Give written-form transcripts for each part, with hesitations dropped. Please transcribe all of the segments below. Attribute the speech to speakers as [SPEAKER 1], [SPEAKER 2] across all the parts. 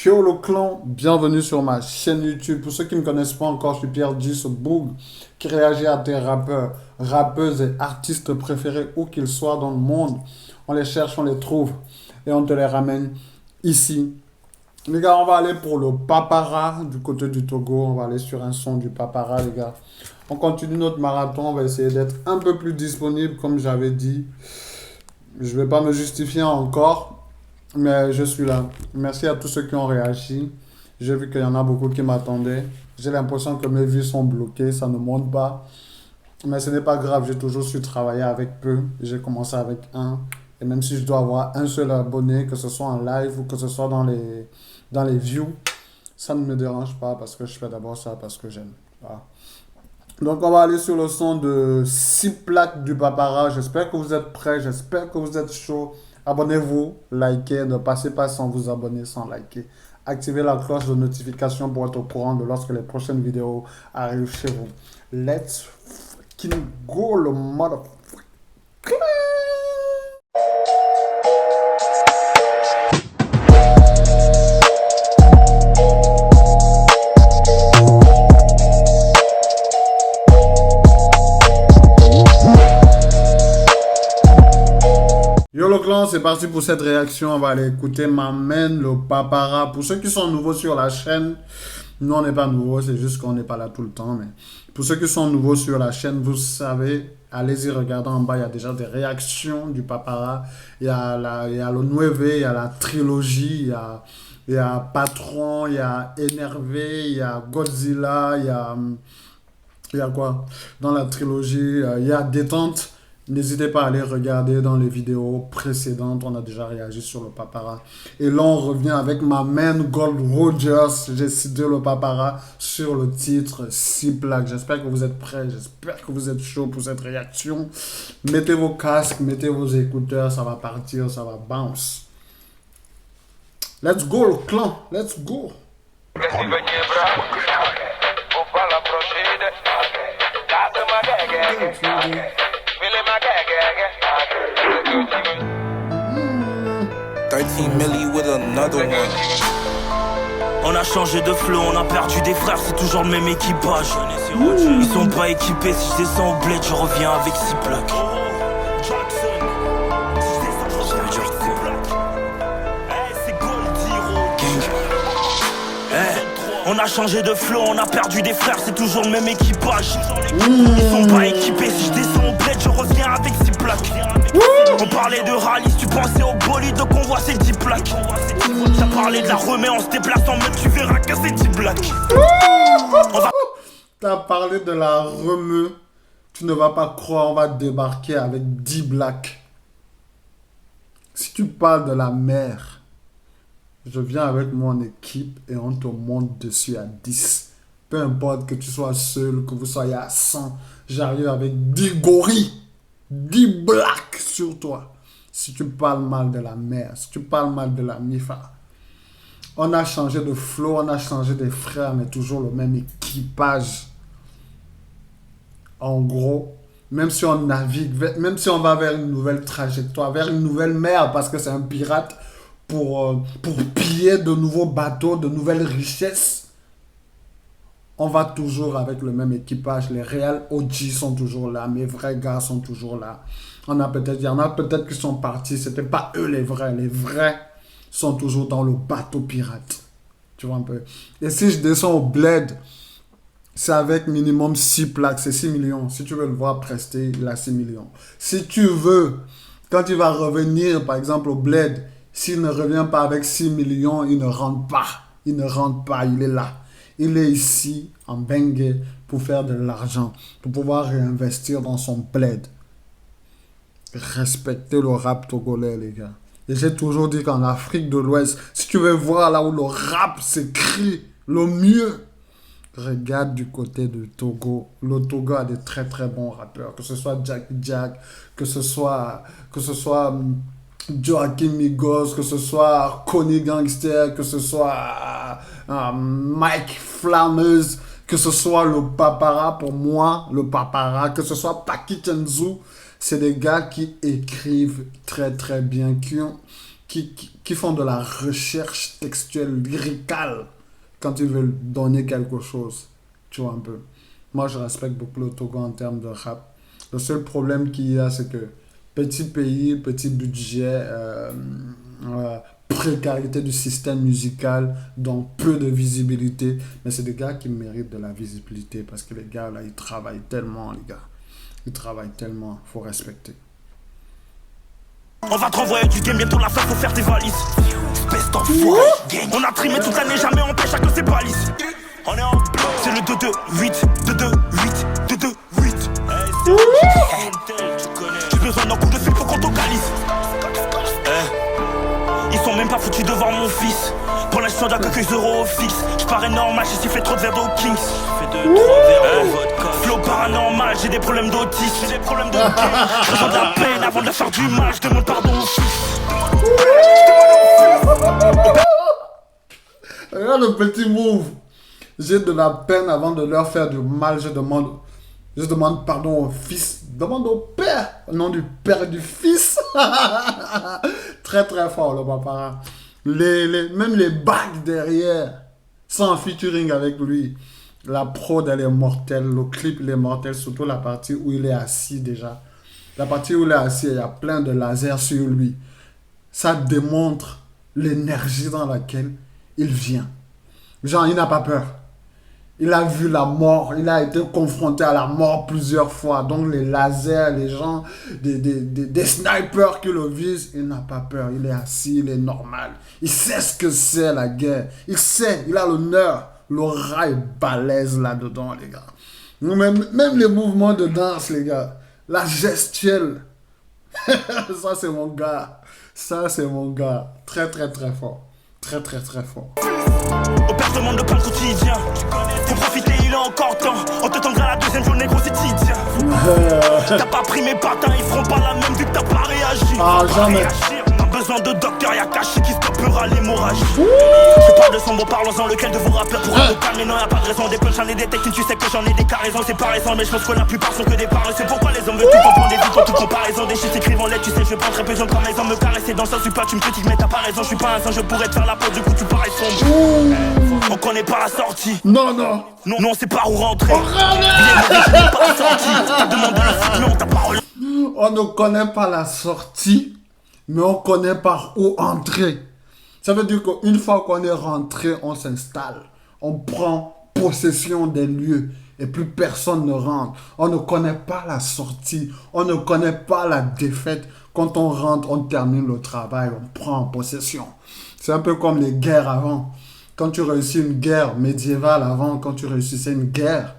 [SPEAKER 1] Yo le clan, bienvenue sur ma chaîne YouTube. Pour ceux qui ne me connaissent pas encore, je suis Pierre G, ce boug qui réagit à tes rappeurs, rappeuses et artistes préférés où qu'ils soient dans le monde. On les cherche, on les trouve et on te les ramène ici. Les gars, on va aller pour le Papara du côté du Togo. On va aller sur un son du Papara, les gars. On continue notre marathon. On va essayer d'être un peu plus disponible, comme j'avais dit. Je ne vais pas me justifier encore, mais je suis là. Merci à tous ceux qui ont réagi. J'ai vu qu'il y en a beaucoup qui m'attendaient. J'ai l'impression que mes vues sont bloquées, ça ne monte pas. Mais ce n'est pas grave, j'ai toujours su travailler avec peu. J'ai commencé avec un. Et même si je dois avoir un seul abonné, que ce soit en live ou que ce soit dans les views, ça ne me dérange pas parce que je fais d'abord ça parce que j'aime. Voilà. Donc on va aller sur le son de 6 plaques du Papara. J'espère que vous êtes prêts, j'espère que vous êtes chaud. Abonnez-vous, likez, ne passez pas sans vous abonner, sans liker. Activez la cloche de notification pour être au courant de lorsque les prochaines vidéos arrivent chez vous. Let's fucking go le motherfucker. Yo le clan, c'est parti pour cette réaction. On va aller écouter ma main, le Papara. Pour ceux qui sont nouveaux sur la chaîne, nous on n'est pas nouveaux, c'est juste qu'on n'est pas là tout le temps. Mais pour ceux qui sont nouveaux sur la chaîne, vous savez, allez-y regarder en bas, il y a déjà des réactions du Papara. Il y a le Nueve, il y a la trilogie, il y a Patron, il y a Énervé, il y a Godzilla, il y a quoi? Dans la trilogie, il y a Détente. N'hésitez pas à aller regarder dans les vidéos précédentes. On a déjà réagi sur le Papara. Et là, on revient avec ma main Gold Rogers. J'ai cité le Papara sur le titre 6 plaques. J'espère que vous êtes prêts. J'espère que vous êtes chaud pour cette réaction. Mettez vos casques, mettez vos écouteurs. Ça va partir, ça va bounce. Let's go, le clan. Let's go.
[SPEAKER 2] With another one.
[SPEAKER 3] On a changé de flow, on a perdu des frères, c'est toujours le même équipage. Ils sont pas équipés, si je descends au bled, je reviens avec 6 plaques. Ça veut dire on a changé de flow, on a perdu des frères, c'est toujours le même équipage. Ils sont pas équipés, si je descends au bled, je reviens avec 6 plaques. On parlait de rallye, si tu pensais au bolide de convoi, c'est 10 plaques. Ça parlait de la remée en se déplaçant, mais tu verras que c'est 10 plaques.
[SPEAKER 1] T'as parlé de la remue, tu ne vas pas croire, on va débarquer avec 10 blacks. Si tu parles de la mer, je viens avec mon équipe et on te monte dessus à 10. Peu importe que tu sois seul, que vous soyez à 100, j'arrive avec 10 gorilles, 10 blacks sur toi. Si tu parles mal de la mer, si tu parles mal de la MIFA. On a changé de flow, on a changé des frères, mais toujours le même équipage. En gros, même si on navigue, même si on va vers une nouvelle trajectoire, vers une nouvelle mer, parce que c'est un pirate, pour piller de nouveaux bateaux, de nouvelles richesses, on va toujours avec le même équipage. Les réels OG sont toujours là, mes vrais gars sont toujours là. Il y en a peut-être qui sont partis, c'était pas eux les vrais sont toujours dans le bateau pirate. Tu vois un peu. Et si je descends au bled, c'est avec minimum 6 plaques, c'est 6 millions. Si tu veux le voir prester, il a 6 millions. Si tu veux, quand il va revenir par exemple au bled, s'il ne revient pas avec 6 millions, il ne rentre pas. Il ne rentre pas, il est là. Il est ici, en Bengue, pour faire de l'argent, pour pouvoir réinvestir dans son bled. Respectez le rap togolais, les gars. Et j'ai toujours dit qu'en Afrique de l'Ouest, si tu veux voir là où le rap s'écrit le mieux, regarde du côté du Togo. Le Togo a des très très bons rappeurs, que ce soit Jackie Jack, que ce soit Joaquin Migos, que ce soit Connie Gangster, que ce soit Mike Flammers, que ce soit le Papara, pour moi, le Papara, que ce soit Paki Chenzu, c'est des gars qui écrivent très très bien, qui font de la recherche textuelle, lyricale, quand ils veulent donner quelque chose. Tu vois un peu. Moi, je respecte beaucoup le Togo en termes de rap. Le seul problème qu'il y a, c'est que petit pays, petit budget, précarité du système musical, donc peu de visibilité. Mais c'est des gars qui méritent de la visibilité parce que les gars, là, ils travaillent tellement, les gars. Ils travaillent tellement, faut respecter.
[SPEAKER 3] On va te renvoyer du game, bientôt la fin, faut faire tes valises. Espèce d'enfoiré, gang. On a trimé toute l'année, jamais on pêche à cause des balises. On est en bloc, c'est le 2-2-8, 2-2-8, 2-2-8. J'ai besoin d'un coup de fil pour qu'on tocalise. Ils sont même pas foutus de voir mon fils. Pour l'instant, y'a quelques euros au fixe. J'parais normal, j'ai sifflé trop de verres d'eau Kings. J'ai fait 2-3 verres de vodka. Flow paranormal, j'ai des problèmes d'autisme. J'ai des problèmes de gang. Je ressens de la peine avant de faire du mal. Je demande pardon au fils.
[SPEAKER 1] Regarde le petit move. J'ai de la peine avant de leur faire du mal. Je demande pardon au fils. Demande au père. Au nom du père et du fils. Très très fort le papa. Même les bagues derrière. Sans featuring avec lui. La prod elle est mortelle. Le clip il est mortel. Surtout la partie où il est assis déjà. La partie où il est assis, il y a plein de lasers sur lui. Ça démontre l'énergie dans laquelle il vient. Genre, il n'a pas peur. Il a vu la mort. Il a été confronté à la mort plusieurs fois. Donc, les lasers, les gens, des snipers qui le visent, il n'a pas peur. Il est assis, il est normal. Il sait ce que c'est la guerre. Il sait, il a l'honneur. L'aura est balèze là-dedans, les gars. Même les mouvements de danse, les gars. La gestuelle. Ça, c'est mon gars. Ça, c'est mon gars. Très, très, très fort. Très, très, très fort.
[SPEAKER 3] Au père demande le pain quotidien. Faut profiter, il est encore temps. On te tendra la deuxième journée, gros, c'est tidia. T'as pas pris mes patins, ils feront pas la même vu que t'as pas réagi.
[SPEAKER 1] Ah, jamais.
[SPEAKER 3] T'as besoin de docteur, y'a caché qui stoppera l'hémorragie. Je parle de son mot, parlons-en, lequel de vos rappeurs pourra me calmer. Non, y'a pas de raison, des punchlines et des techniques, tu sais que j'en ai des carraisons. C'est pas raison, mais je pense que la plupart sont que des paroles. C'est pourquoi les hommes veulent tout comprendre, des vies pour toute comparaison. Des chiffres écrivant lettres, tu sais, je prends très peu, quand les hommes me caresser dans ça, suis pas, tu me critiques, mais t'as pas raison. Je suis pas un singe, je pourrais te faire la peau, du coup tu parais sombre. On connaît pas la sortie.
[SPEAKER 1] Non, non.
[SPEAKER 3] Non, on sait pas où rentrer. Viens, pas la sortie. T'as demandé le foot, non, t'as pas.
[SPEAKER 1] On ne connaît pas la sortie, mais on connaît par où entrer. Ça veut dire qu'une fois qu'on est rentré, on s'installe. On prend possession des lieux et plus personne ne rentre. On ne connaît pas la sortie. On ne connaît pas la défaite. Quand on rentre, on termine le travail, on prend possession. C'est un peu comme les guerres avant. Quand tu réussis une guerre médiévale avant, quand tu réussissais une guerre,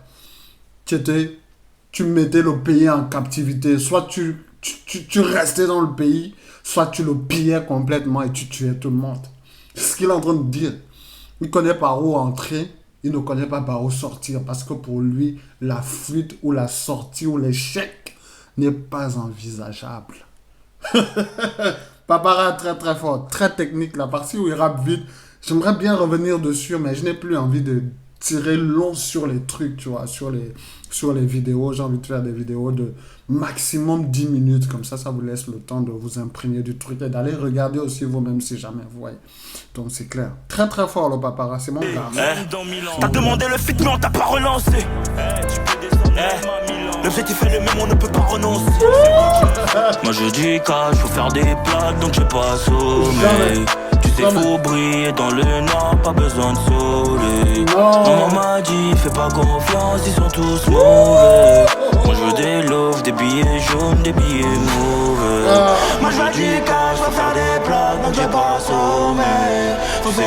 [SPEAKER 1] tu mettais le pays en captivité. Soit tu restais dans le pays, soit tu le pillais complètement et tu tuais tout le monde. C'est ce qu'il est en train de dire. Il connaît par où entrer, il ne connaît pas par où sortir. Parce que pour lui, la fuite ou la sortie ou l'échec n'est pas envisageable. Papara très très fort, très technique. La partie où il rappe vite, j'aimerais bien revenir dessus, mais je n'ai plus envie de tirer long sur les trucs, tu vois, sur les vidéos. J'ai envie de faire des vidéos de maximum 10 minutes, comme ça vous laisse le temps de vous imprégner du truc et d'aller regarder aussi vous-même si jamais vous voyez. Donc c'est clair. Très très fort le papara, c'est mon gars.
[SPEAKER 3] T'as demandé le fit, mais on t'a pas relancé. L'objectif est le même, on ne peut pas renoncer. Moi je dis cash, faut faire des plaques, donc j'ai pas assommé. Tu sais, faut briller dans le noir, pas besoin de soleil. Maman m'a dit, fais pas confiance, ils sont tous mauvais. Moi je veux des loaves, des billets jaunes, des billets mauvais. Moi je dis cash, faut faire des plaques, donc j'ai pas assommé.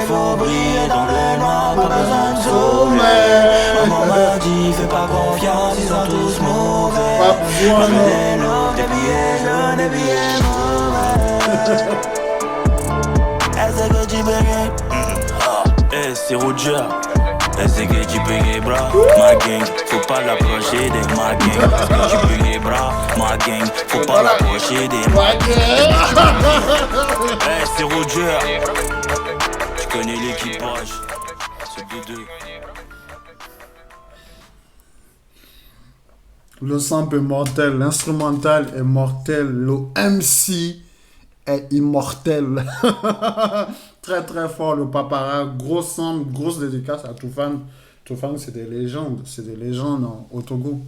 [SPEAKER 3] Faut briller dans le noir, pas besoin de soleil. Maman m'a dit, fais pas confiance, ils sont tous mauvais. Moi je veux des loaves, des billets jaunes, des billets mauvais. C'est Roger, c'est que tu peux les bras, ma gang, faut pas l'approcher des ma gang. Tu peux les bras, ma gang, faut pas l'approcher des ma gang. C'est Roger, tu connais l'équipage, c'est B2.
[SPEAKER 1] Le sample est mortel, l'instrumental est mortel, le MC est immortel. Très très fort le Papara. Grosse dédicace à Toufan. Toufan, c'est des légendes. C'est des légendes au Togo.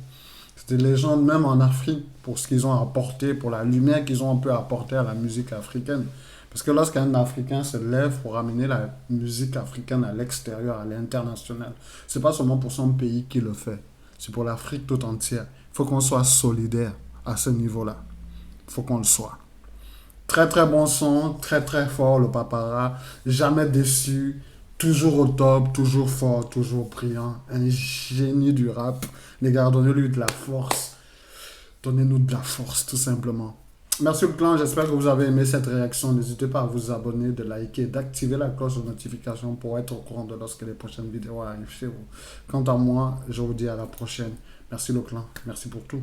[SPEAKER 1] C'est des légendes même en Afrique pour ce qu'ils ont apporté, pour la lumière qu'ils ont un peu apporté à la musique africaine. Parce que lorsqu'un Africain se lève pour ramener la musique africaine à l'extérieur, à l'international, c'est pas seulement pour son pays qu'il le fait. C'est pour l'Afrique tout entière. Il faut qu'on soit solidaire à ce niveau-là. Il faut qu'on le soit. Très très bon son, très très fort le Papara. Jamais déçu. Toujours au top, toujours fort, toujours brillant. Un génie du rap. Les gars, donnez-lui de la force. Donnez-nous de la force, tout simplement. Merci le clan, j'espère que vous avez aimé cette réaction. N'hésitez pas à vous abonner, de liker, d'activer la cloche de notification pour être au courant de lorsque les prochaines vidéos arrivent chez vous. Quant à moi, je vous dis à la prochaine. Merci le clan, merci pour tout.